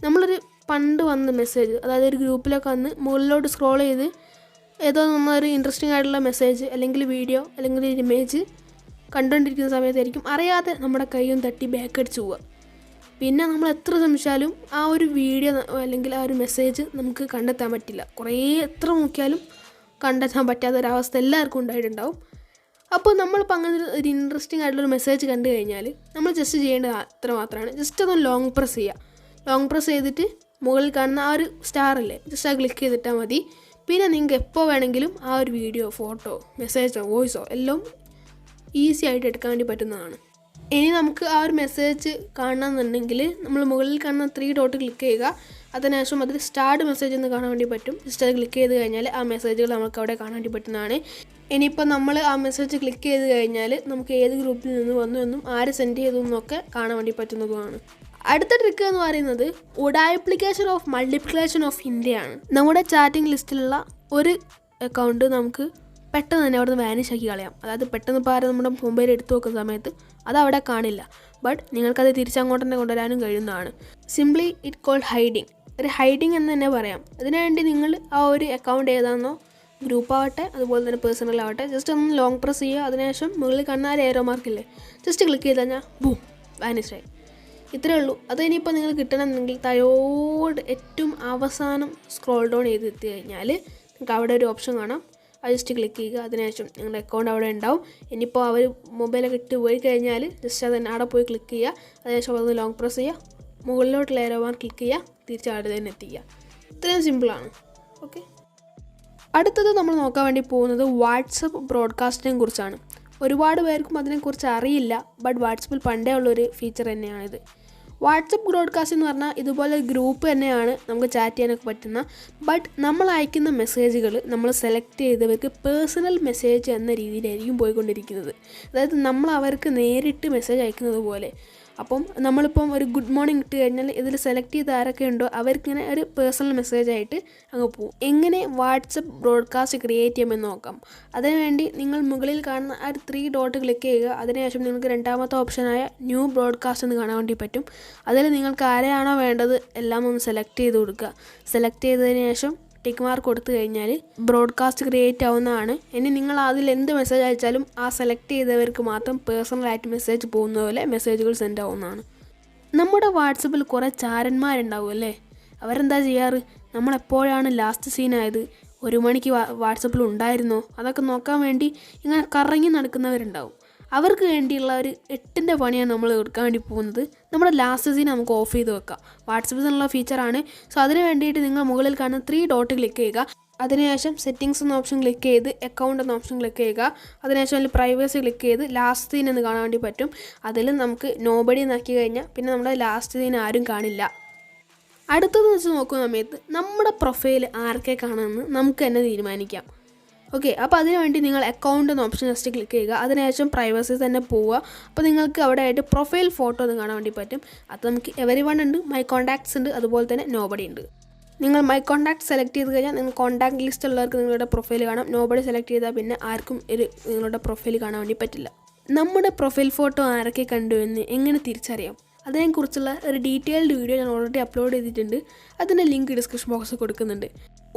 നമ്മളൊരു പണ്ട് വന്ന മെസ്സേജ്, അതായത് ഒരു ഗ്രൂപ്പിലൊക്കെ വന്ന് മുകളിലോട്ട് സ്ക്രോൾ ചെയ്ത് ഏതോ നമ്മളൊരു ഇൻട്രസ്റ്റിംഗ് ആയിട്ടുള്ള മെസ്സേജ് അല്ലെങ്കിൽ വീഡിയോ അല്ലെങ്കിൽ ഒരു ഇമേജ് കണ്ടുകൊണ്ടിരിക്കുന്ന സമയത്തായിരിക്കും അറിയാതെ നമ്മുടെ കൈയും തട്ടി ബാക്ക് അടിച്ച് പോവുക. പിന്നെ നമ്മൾ എത്ര ശ്രമിച്ചാലും ആ ഒരു വീഡിയോ അല്ലെങ്കിൽ ആ ഒരു മെസ്സേജ് നമുക്ക് കണ്ടെത്താൻ പറ്റില്ല. കുറേ എത്ര നോക്കിയാലും കണ്ടെത്താൻ പറ്റാത്തൊരവസ്ഥ എല്ലാവർക്കും ഉണ്ടായിട്ടുണ്ടാവും. അപ്പോൾ നമ്മളിപ്പോൾ അങ്ങനെ ഒരു ഇൻട്രസ്റ്റിംഗ് ആയിട്ടുള്ളൊരു മെസ്സേജ് കണ്ടു കഴിഞ്ഞാൽ നമ്മൾ ജസ്റ്റ് ചെയ്യേണ്ടത് അത്ര മാത്രമാണ്. ജസ്റ്റ് ഒന്ന് ലോങ് പ്രസ് ചെയ്യുക. ലോങ് പ്രസ് ചെയ്തിട്ട് മുകളിൽ കാണുന്ന ആ ഒരു സ്റ്റാറില്ലേ, ജസ്റ്റ് ആ ക്ലിക്ക് ചെയ്തിട്ടാൽ മതി. പിന്നെ നിങ്ങൾക്ക് എപ്പോൾ വേണമെങ്കിലും ആ ഒരു വീഡിയോ, ഫോട്ടോ, മെസ്സേജോ വോയിസോ എല്ലാം ഈസി ആയിട്ട് എടുക്കാൻ വേണ്ടി പറ്റുന്നതാണ്. ഇനി നമുക്ക് ആ ഒരു മെസ്സേജ് കാണണമെന്നുണ്ടെങ്കിൽ നമ്മൾ മുകളിൽ കാണുന്ന 3 ഡോട്ട് ക്ലിക്ക് ചെയ്യുക. അതിനുശേഷം അതിൽ സ്റ്റാർട്ട് മെസ്സേജ് എന്ന് കാണാൻ വേണ്ടി പറ്റും. ജസ്റ്റ് അത് ക്ലിക്ക് ചെയ്ത് കഴിഞ്ഞാൽ ആ മെസ്സേജുകൾ നമുക്ക് അവിടെ കാണാൻ വേണ്ടി പറ്റുന്നതാണ്. ഇനിയിപ്പോൾ നമ്മൾ ആ മെസ്സേജ് ക്ലിക്ക് ചെയ്ത് കഴിഞ്ഞാൽ നമുക്ക് ഏത് ഗ്രൂപ്പിൽ നിന്ന് വന്നു എന്നും ആര് സെൻഡ് ചെയ്തു എന്നൊക്കെ കാണാൻ വേണ്ടി പറ്റുന്നതുമാണ്. അടുത്ത ട്രിക്ക് എന്ന് പറയുന്നത് ഉഡായിപ്ലിക്കേഷൻ ഓഫ് മൾട്ടിപ്ലിക്കേഷൻ ഓഫ് ഇന്ത്യയാണ്. നമ്മുടെ ചാറ്റിംഗ് ലിസ്റ്റിലുള്ള ഒരു അക്കൗണ്ട് നമുക്ക് പെട്ടെന്ന് തന്നെ അവിടെ നിന്ന് വാനിഷ് ആക്കി കളയാം. അതായത് പെട്ടെന്ന് ഇപ്പോൾ നമ്മുടെ മൊബൈൽ എടുത്തു നോക്കുന്ന സമയത്ത് അത് അവിടെ കാണില്ല. ബട്ട് നിങ്ങൾക്കത് തിരിച്ചങ്ങോട്ട് തന്നെ കൊണ്ടുവരാനും കഴിയുന്നതാണ്. Simply it called hiding. ഒരു ഹൈഡിങ് എന്ന് തന്നെ പറയാം. അതിനുവേണ്ടി നിങ്ങൾ ആ ഒരു അക്കൗണ്ട് ഏതാണെന്നോ, ഗ്രൂപ്പ് ആവട്ടെ അതുപോലെ തന്നെ പേഴ്സണൽ ആവട്ടെ, ജസ്റ്റ് ഒന്ന് ലോങ് പ്രസ് ചെയ്യുക. അതിനുശേഷം മുകളിൽ കാണുന്ന ആ ഏറോ മാർക്കില്ലേ, ജസ്റ്റ് ക്ലിക്ക് ചെയ്ത് കഴിഞ്ഞാൽ ബൂം, വാനിഷായി. ഇത്രയേ ഉള്ളൂ. അത് ഇനിയിപ്പോൾ നിങ്ങൾ കിട്ടണമെന്നുണ്ടെങ്കിൽ താഴോട്ട് ഏറ്റവും അവസാനം സ്ക്രോൾ ഡൗൺ ചെയ്ത് എത്തി കഴിഞ്ഞാൽ നിങ്ങൾക്ക് അവിടെ ഒരു ഓപ്ഷൻ കാണാം. അത് ജസ്റ്റ് ക്ലിക്ക് ചെയ്യുക. അതിനുശേഷം നിങ്ങളുടെ അക്കൗണ്ട് അവിടെ ഉണ്ടാവും. ഇനിയിപ്പോൾ അവർ മൊബൈലൊക്കെ ഇട്ട് പോയി കഴിഞ്ഞാൽ ജസ്റ്റ് അത് തന്നെ അവിടെ പോയി ക്ലിക്ക് ചെയ്യുക. അതിനുശേഷം അതൊന്ന് ലോങ് പ്രസ് ചെയ്യുക, മുകളിലോട്ട് ഏരോ ബാർ ക്ലിക്ക് ചെയ്യുക, തിരിച്ച് അവിടെ തന്നെ എത്തിക്കുക. ഇത്രയും സിമ്പിളാണ്. ഓക്കെ, അടുത്തത് നമ്മൾ നോക്കാൻ വേണ്ടി പോകുന്നത് വാട്സപ്പ് ബ്രോഡ്കാസ്റ്റിനെ കുറിച്ചാണ്. ഒരുപാട് പേർക്കും അതിനെക്കുറിച്ച് അറിയില്ല, ബട്ട് വാട്സപ്പിൽ പണ്ടേ ഉള്ളൊരു ഫീച്ചർ തന്നെയാണിത്. വാട്സപ്പ് ബ്രോഡ്കാസ്റ്റ് എന്ന് പറഞ്ഞാൽ ഇതുപോലെ ഗ്രൂപ്പ് തന്നെയാണ്, നമുക്ക് ചാറ്റ് ചെയ്യാനൊക്കെ പറ്റുന്ന. ബട്ട് നമ്മൾ അയക്കുന്ന മെസ്സേജുകൾ നമ്മൾ സെലക്ട് ചെയ്തവർക്ക് പേഴ്സണൽ മെസ്സേജ് എന്ന രീതിയിലായിരിക്കും പോയിക്കൊണ്ടിരിക്കുന്നത്. അതായത് നമ്മൾ അവർക്ക് നേരിട്ട് മെസ്സേജ് അയക്കുന്നത് പോലെ. അപ്പം നമ്മളിപ്പം ഒരു ഗുഡ് മോർണിംഗ് ഇട്ട് കഴിഞ്ഞാൽ ഇതിൽ സെലക്ട് ചെയ്ത് ആരൊക്കെ ഉണ്ടോ അവർക്കിങ്ങനെ ഒരു പേഴ്സണൽ മെസ്സേജായിട്ട് അങ്ങ് പോകും. എങ്ങനെ വാട്സപ്പ് ബ്രോഡ്കാസ്റ്റ് ക്രിയേറ്റ് ചെയ്യുമെന്ന് നോക്കാം. അതിനുവേണ്ടി നിങ്ങൾ മുകളിൽ കാണുന്ന ആ ഒരു 3 ഡോട്ട് ക്ലിക്ക് ചെയ്യുക. അതിനുശേഷം നിങ്ങൾക്ക് രണ്ടാമത്തെ ഓപ്ഷനായ ന്യൂ ബ്രോഡ്കാസ്റ്റ് എന്ന് കാണാൻ വേണ്ടി പറ്റും. അതിൽ നിങ്ങൾക്ക് ആരെയാണോ വേണ്ടത് എല്ലാം ഒന്ന് സെലക്ട് ചെയ്ത് കൊടുക്കുക. സെലക്ട് ചെയ്തതിന് ശേഷം ടിക്ക് മാർക്ക് കൊടുത്തു കഴിഞ്ഞാൽ ബ്രോഡ്കാസ്റ്റ് ക്രിയേറ്റ് ആവുന്നതാണ്. ഇനി നിങ്ങൾ അതിൽ എന്ത് മെസ്സേജ് അയച്ചാലും ആ സെലക്ട് ചെയ്തവർക്ക് മാത്രം പേഴ്സണലായിട്ട് മെസ്സേജ് പോകുന്ന പോലെ മെസ്സേജുകൾ സെൻഡ് ആവുന്നതാണ്. നമ്മുടെ വാട്സപ്പിൽ കുറേ ചാരന്മാരുണ്ടാവും അല്ലേ? അവരെന്താ ചെയ്യാറ്? നമ്മളെപ്പോഴാണ് ലാസ്റ്റ് സീനായത്, 1 മണിക്ക് വാട്സപ്പിൽ ഉണ്ടായിരുന്നോ, അതൊക്കെ നോക്കാൻ വേണ്ടി ഇങ്ങനെ കറങ്ങി നടക്കുന്നവരുണ്ടാവും. അവർക്ക് വേണ്ടിയുള്ള ഒരു 8ൻ്റെ പണിയാണ് നമ്മൾ എടുക്കാൻ വേണ്ടി പോകുന്നത്. നമ്മുടെ ലാസ്റ്റ് സീൻ നമുക്ക് ഓഫ് ചെയ്ത് വെക്കാം. വാട്സപ്പിൽ നിന്നുള്ള ഫീച്ചറാണ്. സോ അതിന് വേണ്ടിയിട്ട് നിങ്ങൾ മുകളിൽ കാണുന്ന 3 ഡോട്ട് ക്ലിക്ക് ചെയ്യുക. അതിനുശേഷം സെറ്റിങ്സ് എന്ന ഓപ്ഷൻ ക്ലിക്ക് ചെയ്ത് അക്കൗണ്ട് എന്ന ഓപ്ഷൻ ക്ലിക്ക് ചെയ്യുക. അതിനുശേഷം അതിൽ പ്രൈവസി ക്ലിക്ക് ചെയ്ത് ലാസ്റ്റ് സീൻ എന്ന് കാണാൻ വേണ്ടി പറ്റും. അതിൽ നമുക്ക് നോബഡി എന്നാക്കി കഴിഞ്ഞാൽ പിന്നെ നമ്മുടെ ലാസ്റ്റ് സീൻ ആരും കാണില്ല. അടുത്തതെന്ന് വെച്ച് നോക്കുന്ന സമയത്ത് നമ്മുടെ പ്രൊഫൈൽ ആർക്കെ കാണുമെന്ന് നമുക്ക് തന്നെ തീരുമാനിക്കാം. ഓക്കെ, അപ്പോൾ അതിനുവേണ്ടി നിങ്ങൾ അക്കൗണ്ട് എന്ന ഓപ്ഷൻ ജസ്റ്റ് ക്ലിക്ക് ചെയ്യുക. അതിനുശേഷം പ്രൈവസി തന്നെ പോവുക. അപ്പോൾ നിങ്ങൾക്ക് അവിടെ ആയിട്ട് പ്രൊഫൈൽ ഫോട്ടോ ഒന്ന് കാണാൻ വേണ്ടി പറ്റും. അത് നമുക്ക് എവരിവൺ ഉണ്ട്, മൈ കോൺടാക്ട്സ് ഉണ്ട്, അതുപോലെ തന്നെ നോബഡി ഉണ്ട്. നിങ്ങൾ മൈ കോൺടാക്ട് സെലക്ട് ചെയ്ത് കഴിഞ്ഞാൽ നിങ്ങൾ കോൺടാക്ട് ലിസ്റ്റ് ഉള്ളവർക്ക് നിങ്ങളുടെ പ്രൊഫൈൽ കാണാം. നോബഡി സെലക്ട് ചെയ്താൽ പിന്നെ ആർക്കും നിങ്ങളുടെ പ്രൊഫൈൽ കാണാൻ വേണ്ടി പറ്റില്ല. നമ്മുടെ പ്രൊഫൈൽ ഫോട്ടോ ആരൊക്കെ കണ്ടു എന്ന് എങ്ങനെ തിരിച്ചറിയാം? അതിനെക്കുറിച്ചുള്ള ഒരു ഡീറ്റെയിൽഡ് വീഡിയോ ഞാൻ ഓൾറെഡി അപ്ലോഡ് ചെയ്തിട്ടുണ്ട്. അതിൻ്റെ ലിങ്ക് ഡിസ്ക്രിപ്ഷൻ ബോക്സിൽ കൊടുക്കുന്നുണ്ട്.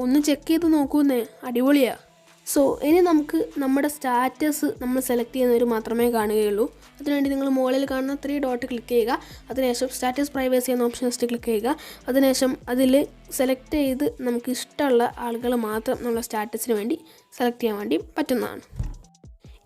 ഒന്ന് ചെക്ക് ചെയ്ത് നോക്കൂന്നേ, അടിപൊളിയാണ്. സോ ഇനി നമുക്ക് നമ്മുടെ സ്റ്റാറ്റസ് നമ്മൾ സെലക്ട് ചെയ്യുന്നവർ മാത്രമേ കാണുകയുള്ളൂ. അതിനുവേണ്ടി നിങ്ങൾ മുകളിൽ കാണുന്ന 3 ഡോട്ട് ക്ലിക്ക് ചെയ്യുക. അതിനുശേഷം സ്റ്റാറ്റസ് പ്രൈവസി എന്ന ഓപ്ഷൻ ജസ്റ്റ് ക്ലിക്ക് ചെയ്യുക. അതിനുശേഷം അതിൽ സെലക്ട് ചെയ്ത് നമുക്ക് ഇഷ്ടമുള്ള ആളുകൾ മാത്രം നമ്മുടെ സ്റ്റാറ്റസിന് വേണ്ടി സെലക്ട് ചെയ്യാൻ വേണ്ടി പറ്റുന്നതാണ്.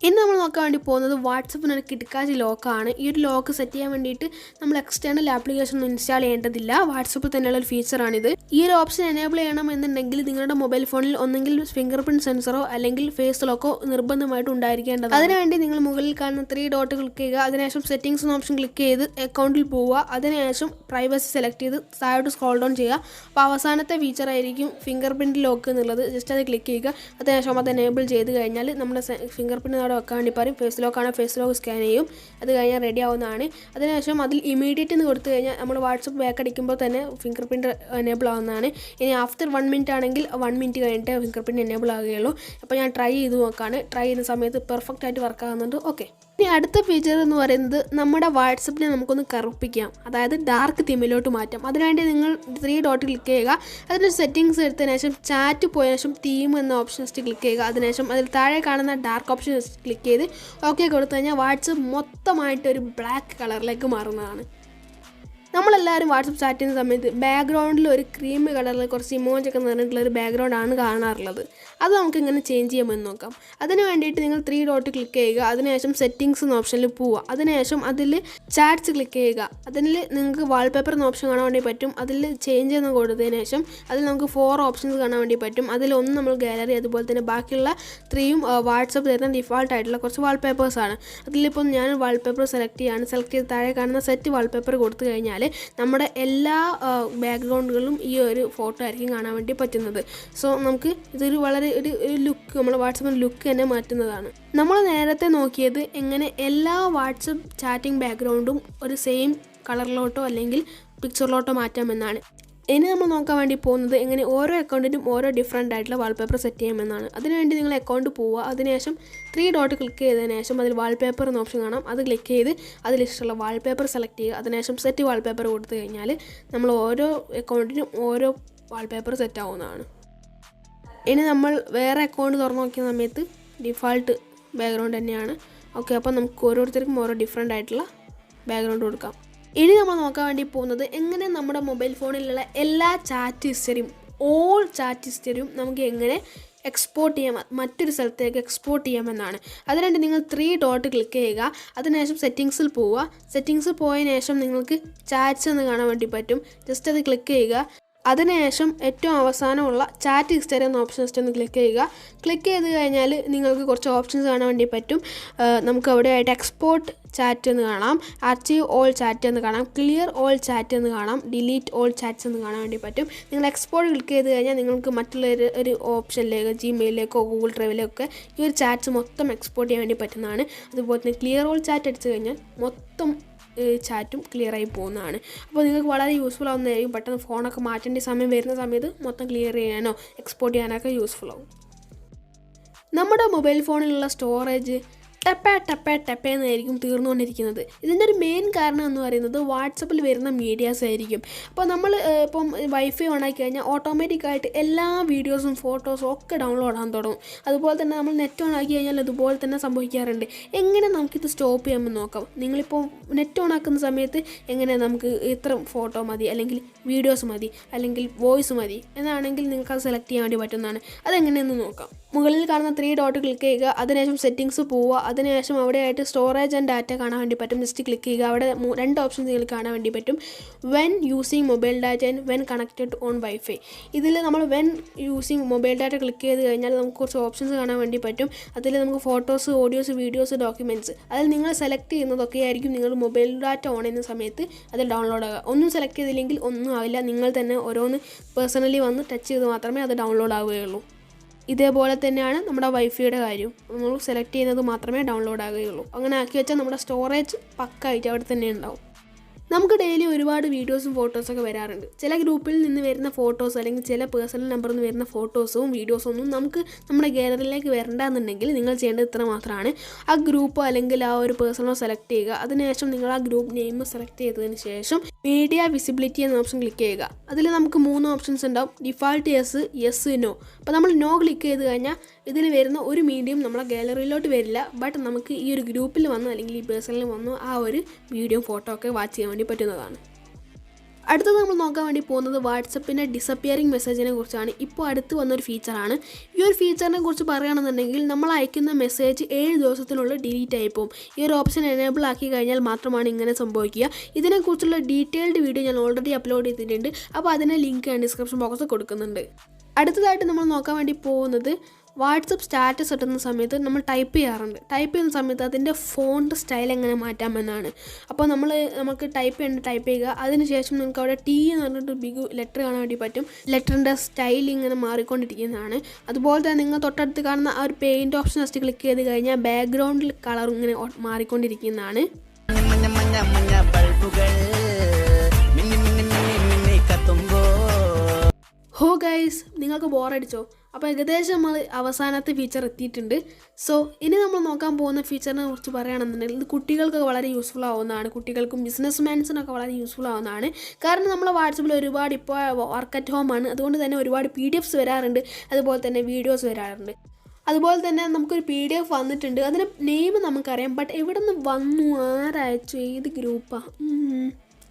ഇനി നമ്മൾ നോക്കാൻ വേണ്ടി പോകുന്നത് വാട്സപ്പിനൊരു കിടക്കാച്ചി ലോക്കാണ്. ഈ ഒരു ലോക്ക് സെറ്റ് ചെയ്യാൻ വേണ്ടിയിട്ട് നമ്മൾ എക്സ്റ്റേണൽ ആപ്ലിക്കേഷൻ ഒന്നും ഇൻസ്റ്റാൾ ചെയ്യേണ്ടതില്ല. വാട്സപ്പിൽ തന്നെയുള്ള ഒരു ഫീച്ചറാണിത്. ഈ ഒരു ഓപ്ഷൻ എനേബിൾ ചെയ്യണമെന്നുണ്ടെങ്കിൽ നിങ്ങളുടെ മൊബൈൽ ഫോണിൽ ഒന്നെങ്കിൽ ഫിംഗർ പ്രിൻറ്റ് സെൻസറോ അല്ലെങ്കിൽ ഫേസ് ലോക്കോ നിർബന്ധമായിട്ട് ഉണ്ടായിരിക്കേണ്ടത്. അതിനുവേണ്ടി നിങ്ങൾ മുകളിൽ കാണുന്ന 3 ഡോട്ട് ക്ലിക്ക് ചെയ്യുക. അതിനുശേഷം സെറ്റിംഗ്സ് എന്ന ഓപ്ഷൻ ക്ലിക്ക് ചെയ്ത് അക്കൗണ്ടിൽ പോവുക. അതിനുശേഷം പ്രൈവസി സെലക്ട് ചെയ്ത് താഴോട്ട് സ്ക്രോൾ ഡൗൺ ചെയ്യുക. അപ്പോൾ അവസാനത്തെ ഫീച്ചർ ആയിരിക്കും ഫിംഗർ പ്രിൻറ്റ് ലോക്ക് എന്നുള്ളത്. ജസ്റ്റ് അത് ക്ലിക്ക് ചെയ്യുക. അതിനുശേഷം അത് എനേബിൾ ചെയ്ത് കഴിഞ്ഞാൽ നമ്മുടെ ഫിംഗർ പ്രിൻറ്റ് അവിടെ വെക്കാൻ വേണ്ടി പറയും. ഫേസ് ലോക്കാണ്, ഫേസ് ലോക്ക് സ്കാൻ ചെയ്യും. അത് കഴിഞ്ഞാൽ റെഡി ആവുന്നതാണ്. അതിനുശേഷം അതിൽ ഇമീഡിയറ്റ് എന്ന് കൊടുത്തു കഴിഞ്ഞാൽ നമ്മൾ വാട്സപ്പ് ബാക്ക് അടിക്കുമ്പോൾ തന്നെ ഫിംഗർ പ്രിൻറ്റ് എനേബിൾ ആവുന്നതാണ്. ഇനി ആഫ്റ്റർ 1 മിനിറ്റ് ആണെങ്കിൽ 1 മിനിറ്റ് കഴിഞ്ഞിട്ട് ഫിംഗർ പ്രിൻറ്റ് എനേബിൾ ആവുകയുള്ളൂ. അപ്പോൾ ഞാൻ ട്രൈ ചെയ്ത് നോക്കുകയാണ്. ട്രൈ ചെയ്യുന്ന സമയത്ത് പെർഫെക്റ്റ് ആയിട്ട് വർക്ക് ആകുന്നുണ്ട്. ഓക്കെ, ഇനി അടുത്ത ഫീച്ചർ എന്ന് പറയുന്നത് നമ്മുടെ വാട്സപ്പിനെ നമുക്കൊന്ന് കറുപ്പിക്കാം, അതായത് ഡാർക്ക് തീമിലോട്ട് മാറ്റാം. അതിനുവേണ്ടി നിങ്ങൾ 3 ഡോട്ട് ക്ലിക്ക് ചെയ്യുക. അതിന് സെറ്റിംഗ്സ് എടുത്തതിന് ശേഷം ചാറ്റ് പോയ ശേഷം തീം എന്ന ഓപ്ഷൻ ജസ്റ്റ് ക്ലിക്ക് ചെയ്യുക. അതിനുശേഷം അതിൽ താഴെ കാണുന്ന ഡാർക്ക് ഓപ്ഷൻ ക്ലിക്ക് ചെയ്ത് ഓക്കെ കൊടുത്തു കഴിഞ്ഞാൽ വാട്സപ്പ് മൊത്തമായിട്ട് ഒരു ബ്ലാക്ക് കളറിലേക്ക് മാറുന്നതാണ്. നമ്മളെല്ലാവരും വാട്സപ്പ് ചാറ്റ് ചെയ്യുന്ന സമയത്ത് ബാക്ക്ഗ്രൗണ്ടിൽ ഒരു ക്രീം കളറിൽ കുറച്ച് ഇമോജൊക്കെ നിറഞ്ഞിട്ടുള്ള ഒരു ബാക്ക്ഗ്രൗണ്ടാണ് കാണാറുള്ളത്. അത് നമുക്ക് ഇങ്ങനെ ചേഞ്ച് ചെയ്യാമെന്ന് നോക്കാം. അതിന് വേണ്ടിയിട്ട് നിങ്ങൾ 3 ഡോട്ട് ക്ലിക്ക് ചെയ്യുക. അതിനുശേഷം സെറ്റിംഗ്സ് എന്ന ഓപ്ഷനിൽ പോവുക. അതിനുശേഷം അതിൽ ചാറ്റ്സ് ക്ലിക്ക് ചെയ്യുക. അതിൽ നിങ്ങൾക്ക് വാൾപേപ്പർ എന്ന ഓപ്ഷൻ കാണാൻ വേണ്ടി പറ്റും. അതിൽ ചേഞ്ച് എന്ന് കൊടുത്തതിന് ശേഷം അതിൽ നമുക്ക് 4 ഓപ്ഷൻസ് കാണാൻ വേണ്ടി പറ്റും. അതിലൊന്ന് നമ്മൾ ഗാലറി, അതുപോലെ തന്നെ ബാക്കിയുള്ള 3യും വാട്സപ്പ് തരുന്ന ഡിഫോൾട്ട് ആയിട്ടുള്ള കുറച്ച് വാൾപേപ്പേഴ്സാണ്. അതിലിപ്പോൾ ഞാൻ വാൾപേപ്പർ സെലക്ട് ചെയ്യാണ്. സെലക്ട് ചെയ്ത് താഴെ കാണുന്ന സെറ്റ് വാൾപേപ്പർ കൊടുത്തു കഴിഞ്ഞാൽ നമ്മുടെ എല്ലാ ബാക്ക്ഗ്രൗണ്ടുകളും ഈ ഒരു ഫോട്ടോ ആയിരിക്കും കാണാൻ വേണ്ടി പറ്റുന്നത്. സോ നമുക്ക് ഇതൊരു വളരെ ഒരു ലുക്ക്, നമ്മുടെ വാട്സപ്പിൻ്റെ ലുക്ക് തന്നെ മാറ്റുന്നതാണ്. നമ്മൾ നേരത്തെ നോക്കിയത് എങ്ങനെ എല്ലാ വാട്സപ്പ് ചാറ്റിംഗ് ബാക്ക്ഗ്രൗണ്ടും ഒരു സെയിം കളറിലോട്ടോ അല്ലെങ്കിൽ പിക്ചറിലോട്ടോ മാറ്റാമെന്നാണ്. ഇനി നമ്മൾ നോക്കാൻ വേണ്ടി പോകുന്നത് എങ്ങനെ ഓരോ അക്കൗണ്ടിനും ഓരോ ഡിഫറെൻ്റ് ആയിട്ടുള്ള വാൾപേപ്പർ സെറ്റ് ചെയ്യാമെന്നാണ്. അതിനുവേണ്ടി നിങ്ങൾ അക്കൗണ്ട് പോവുക. അതിനുശേഷം 3 ഡോട്ട് ക്ലിക്ക് ചെയ്തതിന് ശേഷം അതിൽ വാൾപേപ്പർ എന്ന ഓപ്ഷൻ കാണാം. അത് ക്ലിക്ക് ചെയ്ത് അതിലിഷ്ടമുള്ള വാൾപേപ്പർ സെലക്ട് ചെയ്യുക. അതിനുശേഷം സെറ്റ് വാൾപേപ്പർ കൊടുത്തു കഴിഞ്ഞാൽ നമ്മൾ ഓരോ അക്കൗണ്ടിനും ഓരോ വാൾപേപ്പർ സെറ്റ് ആവുന്നതാണ്. ഇനി നമ്മൾ വേറെ അക്കൗണ്ട് തുറന്നു നോക്കിയ സമയത്ത് ഡിഫാൾട്ട് ബാക്ക്ഗ്രൗണ്ട് തന്നെയാണ്. ഓക്കെ, അപ്പോൾ നമുക്ക് ഓരോരുത്തർക്കും ഓരോ ഡിഫറെൻ്റ് ആയിട്ടുള്ള ബാക്ക്ഗ്രൗണ്ട് കൊടുക്കാം. ഇനി നമ്മൾ നോക്കാൻ വേണ്ടി പോകുന്നത് എങ്ങനെ നമ്മുടെ മൊബൈൽ ഫോണിലുള്ള എല്ലാ ചാറ്റ് ഹിസ്റ്ററിയും, ഓൾ ചാറ്റ് ഹിസ്റ്ററിയും നമുക്ക് എങ്ങനെ എക്സ്പോർട്ട് ചെയ്യാം, മറ്റൊരു സ്ഥലത്തേക്ക് എക്സ്പോർട്ട് ചെയ്യാമെന്നാണ്. അതിനായിട്ട് നിങ്ങൾ 3 ഡോട്ട് ക്ലിക്ക് ചെയ്യുക. അതിനുശേഷം സെറ്റിങ്സിൽ പോവുക. സെറ്റിങ്സിൽ പോയതിനു ശേഷം നിങ്ങൾക്ക് ചാറ്റ്സ് എന്ന് കാണാൻ വേണ്ടി പറ്റും. ജസ്റ്റ് അത് ക്ലിക്ക് ചെയ്യുക. അതിനുശേഷം ഏറ്റവും അവസാനമുള്ള ചാറ്റ് ഹിസ്റ്ററി എന്ന ഓപ്ഷൻ ജസ്റ്റ് ഒന്ന് ക്ലിക്ക് ചെയ്യുക. ക്ലിക്ക് ചെയ്ത് കഴിഞ്ഞാൽ നിങ്ങൾക്ക് കുറച്ച് ഓപ്ഷൻസ് കാണാൻ വേണ്ടി പറ്റും. നമുക്ക് അവിടെയായിട്ട് എക്സ്പോർട്ട് ചാറ്റ് എന്ന് കാണാം, ആർച്ചീവ് ഓൾ ചാറ്റ് എന്ന് കാണാം, ക്ലിയർ ഓൾ ചാറ്റ് എന്ന് കാണാം, ഡിലീറ്റ് ഓൾ ചാറ്റ്സ് എന്ന് കാണാൻ വേണ്ടി പറ്റും. നിങ്ങൾ എക്സ്പോർട്ട് ക്ലിക്ക് ചെയ്ത് കഴിഞ്ഞാൽ നിങ്ങൾക്ക് മറ്റുള്ള ഒരു ഓപ്ഷനിലേക്ക് ജിമെയിലേക്കോ ഗൂഗിൾ ഡ്രൈവിലേക്കോ ഈ ഒരു ചാറ്റ്സ് മൊത്തം എക്സ്പോർട്ട് ചെയ്യാൻ വേണ്ടി പറ്റുന്നതാണ്. അതുപോലെ തന്നെ ക്ലിയർ ഓൾ ചാറ്റ് അടിച്ചു കഴിഞ്ഞാൽ മൊത്തം ചാറ്റും ക്ലിയറായി പോകുന്നതാണ്. അപ്പോൾ നിങ്ങൾക്ക് വളരെ യൂസ്ഫുൾ ആവുന്നതായിരിക്കും. പെട്ടെന്ന് ഫോണൊക്കെ മാറ്റേണ്ട സമയം വരുന്ന സമയത്ത് മൊത്തം ക്ലിയർ ചെയ്യാനോ എക്സ്പോർട്ട് ചെയ്യാനൊക്കെ യൂസ്ഫുൾ ആവും. നമ്മുടെ മൊബൈൽ ഫോണിലുള്ള സ്റ്റോറേജ് ടപ്പേ എന്നായിരിക്കും തീർന്നുകൊണ്ടിരിക്കുന്നത്. ഇതിൻ്റെ ഒരു മെയിൻ കാരണം എന്ന് പറയുന്നത് വാട്സപ്പിൽ വരുന്ന മീഡിയാസ് ആയിരിക്കും. അപ്പോൾ നമ്മൾ ഇപ്പം വൈഫൈ ഓണാക്കി കഴിഞ്ഞാൽ ഓട്ടോമാറ്റിക്കായിട്ട് എല്ലാ വീഡിയോസും ഫോട്ടോസും ഒക്കെ ഡൗൺലോഡ് ആകാൻ തുടങ്ങും. അതുപോലെ തന്നെ നമ്മൾ നെറ്റ് ഓണാക്കി കഴിഞ്ഞാൽ അതുപോലെ തന്നെ സംഭവിക്കാറുണ്ട്. എങ്ങനെ നമുക്കിത് സ്റ്റോപ്പ് ചെയ്യാമെന്ന് നോക്കാം. നിങ്ങളിപ്പോൾ നെറ്റ് ഓണാക്കുന്ന സമയത്ത് എങ്ങനെ നമുക്ക് ഇത്ര ഫോട്ടോ മതി, അല്ലെങ്കിൽ വീഡിയോസ് മതി, അല്ലെങ്കിൽ വോയിസ് മതി എന്നാണെങ്കിൽ നിങ്ങൾക്ക് അത് സെലക്ട് ചെയ്യാൻ വേണ്ടി പറ്റുന്നതാണ്. അതെങ്ങനെയെന്ന് നോക്കാം. മുകളിൽ കാണുന്ന 3 ഡോട്ട് ക്ലിക്ക് ചെയ്യുക. അതിനുശേഷം സെറ്റിങ്സ് പോവുക. അതിനുശേഷം അവിടെയായിട്ട് സ്റ്റോറേജ് ആൻഡ് ഡാറ്റ കാണാൻ വേണ്ടി പറ്റും. ജസ്റ്റ് ക്ലിക്ക് ചെയ്യുക. അവിടെ 2 ഓപ്ഷൻസ് നിങ്ങൾക്ക് കാണാൻ വേണ്ടി പറ്റും. When using mobile data and when connected on wifi. ഇതിൽ നമ്മൾ when using mobile data click ചെയ്ത് കഴിഞ്ഞാൽ നമുക്ക് കുറച്ച് ഓപ്ഷൻസ് കാണാൻ വേണ്ടി പറ്റും. അതിൽ നമുക്ക് ഫോട്ടോസ്, ഓഡിയോസ്, വീഡിയോസ്, ഡോക്യുമെൻറ്റ്സ്, അതിൽ നിങ്ങൾ സെലക്ട് ചെയ്യുന്നതൊക്കെ ആയിരിക്കും നിങ്ങൾ മൊബൈൽ ഡാറ്റ ഓൺ ചെയ്യുന്ന സമയത്ത് അതിൽ ഡൗൺലോഡ് ആകുക. ഒന്നും സെലക്ട് ചെയ്തില്ലെങ്കിൽ ഒന്നും ആവില്ല. നിങ്ങൾ തന്നെ ഓരോന്ന് പേഴ്സണലി വന്ന് ടച്ച് ചെയ്ത് മാത്രമേ അത് ഡൗൺലോഡ് ആവുകയുള്ളൂ. ഇതേപോലെ തന്നെയാണ് നമ്മുടെ വൈഫൈയുടെ കാര്യം. നമ്മൾ സെലക്ട് ചെയ്യുന്നത് മാത്രമേ ഡൗൺലോഡ് ആകുകയുള്ളൂ. അങ്ങനെ ആക്കി വെച്ചാൽ നമ്മുടെ സ്റ്റോറേജ് പക്കായിട്ട് അവിടെ തന്നെ ഉണ്ടാവും. നമുക്ക് ഡെയിലി ഒരുപാട് വീഡിയോസും ഫോട്ടോസൊക്കെ വരാറുണ്ട്. ചില ഗ്രൂപ്പിൽ നിന്ന് വരുന്ന ഫോട്ടോസ് അല്ലെങ്കിൽ ചില പേഴ്സണൽ നമ്പറിൽ നിന്ന് വരുന്ന ഫോട്ടോസും വീഡിയോസും ഒന്നും നമുക്ക് നമ്മുടെ ഗാലറിയിലേക്ക് വരണ്ടെന്നുണ്ടെങ്കിൽ നിങ്ങൾ ചെയ്യേണ്ടത് ഇത്ര മാത്രമാണ്. ആ ഗ്രൂപ്പോ അല്ലെങ്കിൽ ആ ഒരു പേഴ്സണോ സെലക്ട് ചെയ്യുക. അതിനുശേഷം നിങ്ങൾ ആ ഗ്രൂപ്പ് നെയിം സെലക്ട് ചെയ്തതിന് ശേഷം മീഡിയ വിസിബിലിറ്റി എന്ന ഓപ്ഷൻ ക്ലിക്ക് ചെയ്യുക. അതിൽ നമുക്ക് 3 ഓപ്ഷൻസ് ഉണ്ടാവും. Default yes, no. അപ്പോൾ നമ്മൾ നോ ക്ലിക്ക് ചെയ്ത് കഴിഞ്ഞാൽ ഇതിൽ വരുന്ന ഒരു മീഡിയം നമ്മളെ ഗാലറിയിലോട്ട് വരില്ല. ബട്ട് നമുക്ക് ഈ ഒരു ഗ്രൂപ്പിൽ വന്നു അല്ലെങ്കിൽ ഈ പേഴ്സണലിൽ വന്നു ആ ഒരു വീഡിയോ ഫോട്ടോ ഒക്കെ വാച്ച് ചെയ്യാൻ വേണ്ടി പറ്റുന്നതാണ്. അടുത്തത് നമ്മൾ നോക്കാൻ വേണ്ടി പോകുന്നത് വാട്സപ്പിൻ്റെ ഡിസപ്പിയറിംഗ് മെസ്സേജിനെ കുറിച്ചാണ്. ഇപ്പോൾ അടുത്ത് വന്നൊരു ഫീച്ചറാണ്. ഈ ഒരു ഫീച്ചറിനെ കുറിച്ച് പറയുകയാണെന്നുണ്ടെങ്കിൽ നമ്മൾ അയക്കുന്ന മെസ്സേജ് 7 ദിവസത്തിനുള്ളിൽ ഡിലീറ്റ് ആയി പോകും. ഈ ഒരു ഓപ്ഷൻ എനേബിൾ ആക്കി കഴിഞ്ഞാൽ മാത്രമാണ് ഇങ്ങനെ സംഭവിക്കുക. ഇതിനെക്കുറിച്ചുള്ള ഡീറ്റെയിൽഡ് വീഡിയോ ഞാൻ ഓൾറെഡി അപ്ലോഡ് ചെയ്തിട്ടുണ്ട്. അപ്പോൾ അതിൻ്റെ ലിങ്ക് ഞാൻ ഡിസ്ക്രിപ്ഷൻ ബോക്സിൽ കൊടുക്കുന്നുണ്ട്. അടുത്തതായിട്ട് നമ്മൾ നോക്കാൻ വേണ്ടി പോകുന്നത് വാട്സപ്പ് സ്റ്റാറ്റസ് ഇട്ടുന്ന സമയത്ത് നമ്മൾ ടൈപ്പ് ചെയ്യാറുണ്ട്. ടൈപ്പ് ചെയ്യുന്ന സമയത്ത് അതിൻ്റെ ഫോണ്ട് സ്റ്റൈൽ എങ്ങനെ മാറ്റാമെന്നാണ്. അപ്പോൾ നമുക്ക് ടൈപ്പ് ചെയ്യുക. അതിനുശേഷം നിങ്ങൾക്ക് അവിടെ ടി എന്ന് പറഞ്ഞിട്ട് ബിഗ് ലെറ്റർ കാണാൻ വേണ്ടി പറ്റും. ലെറ്ററിൻ്റെ സ്റ്റൈൽ ഇങ്ങനെ മാറിക്കൊണ്ടിരിക്കുന്നതാണ്. അതുപോലെ തന്നെ നിങ്ങൾ തൊട്ടടുത്ത് കാണുന്ന ആ ഒരു പെയിൻറ്റ് ഓപ്ഷൻ ജസ്റ്റ് ക്ലിക്ക് ചെയ്ത് കഴിഞ്ഞാൽ ബാക്ക്ഗ്രൗണ്ടിൽ കളർ ഇങ്ങനെ മാറിക്കൊണ്ടിരിക്കുന്നതാണ്. ഹോ ഗൈസ്, നിങ്ങൾക്ക് ബോറടിച്ചോ? അപ്പോൾ ഏകദേശം നമ്മൾ അവസാനത്തെ ഫീച്ചർ എത്തിയിട്ടുണ്ട്. സോ ഇനി നമ്മൾ നോക്കാൻ പോകുന്ന ഫീച്ചറിനെ കുറിച്ച് പറയുകയാണെന്നുണ്ടെങ്കിൽ ഇത് കുട്ടികൾക്കൊക്കെ വളരെ യൂസ്ഫുൾ ആവുന്നതാണ്. കുട്ടികൾക്കും ബിസിനസ്മാൻസിനൊക്കെ വളരെ യൂസ്ഫുൾ ആവുന്നതാണ്. കാരണം നമ്മളെ വാട്സപ്പിൽ ഒരുപാട് ഇപ്പോൾ വർക്ക് അറ്റ് ഹോം ആണ്. അതുകൊണ്ട് തന്നെ ഒരുപാട് PDFs വരാറുണ്ട്. അതുപോലെ തന്നെ വീഡിയോസ് വരാറുണ്ട്. അതുപോലെ തന്നെ നമുക്കൊരു PDF വന്നിട്ടുണ്ട്. അതിൻ്റെ നെയിം നമുക്കറിയാം. ബട്ട് എവിടെ നിന്ന് വന്നു, ആരയച്ചു, ഏത് ഗ്രൂപ്പാണ്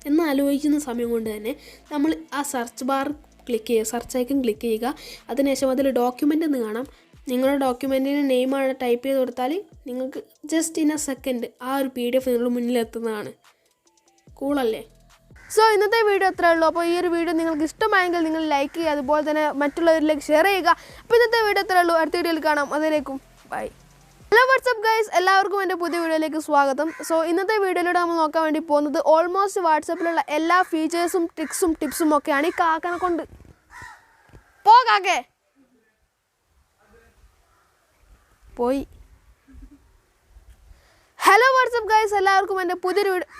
എന്ന് ആലോചിക്കുന്ന സമയം കൊണ്ട് തന്നെ നമ്മൾ ആ സെർച്ച് ബാർ ക്ലിക്ക് ചെയ്യുക, സെർച്ച് ഐക്കൺ ക്ലിക്ക് ചെയ്യുക. അതിനുശേഷം അതിൽ ഡോക്യുമെൻ്റ് എന്ന് കാണാം. നിങ്ങളുടെ ഡോക്യുമെൻറ്റിൻ്റെ നെയിമാണ് ടൈപ്പ് ചെയ്ത് കൊടുത്താൽ നിങ്ങൾക്ക് ജസ്റ്റ് ഇൻ എ സെക്കൻഡ് ആ ഒരു PDF നിങ്ങളുടെ മുന്നിലെത്തുന്നതാണ്. കൂളല്ലേ? സോ ഇന്നത്തെ വീഡിയോ അത്രേ ഉള്ളൂ. അപ്പോൾ ഈ ഒരു വീഡിയോ നിങ്ങൾക്ക് ഇഷ്ടമായെങ്കിൽ നിങ്ങൾ ലൈക്ക് ചെയ്യുക, അതുപോലെ തന്നെ മറ്റുള്ളവരിലേക്ക് ഷെയർ ചെയ്യുക. അപ്പോൾ ഇന്നത്തെ വീഡിയോ അത്രേ ഉള്ളൂ. അടുത്ത വീഡിയോയിൽ കാണാം. അതിലേക്കും ബൈ. ഹലോ വാട്സപ്പ് ഗൈസ്, എല്ലാവർക്കും എൻ്റെ പുതിയ വീഡിയോയിലേക്ക് സ്വാഗതം. സോ ഇന്നത്തെ വീഡിയോയിലൂടെ നമ്മൾ നോക്കാൻ വേണ്ടി പോകുന്നത് ഓൾമോസ്റ്റ് വാട്സപ്പിലുള്ള എല്ലാ ഫീച്ചേഴ്സും ട്രിക്സും ടിപ്സും ഒക്കെയാണ്. ഈ കാക്കനെ കൊണ്ട് പോ കാക്കേ പോയി. ഹലോ വാട്സപ്പ് ഗൈസ്, എല്ലാവർക്കും എൻ്റെ പുതിയൊരു വീഡിയോ.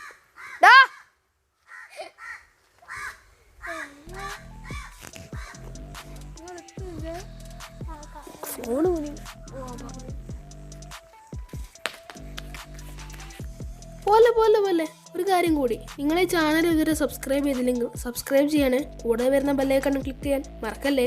ഫോണ് പോലെ ഒരു കാര്യം കൂടി, നിങ്ങളെ ചാനൽ ഇതുവരെ സബ്സ്ക്രൈബ് ചെയ്തില്ലെങ്കിൽ സബ്സ്ക്രൈബ് ചെയ്യണേ. കൂടെ വരുന്ന ബെല്ലൈക്കൺ ക്ലിക്ക് ചെയ്യാൻ മറക്കല്ലേ.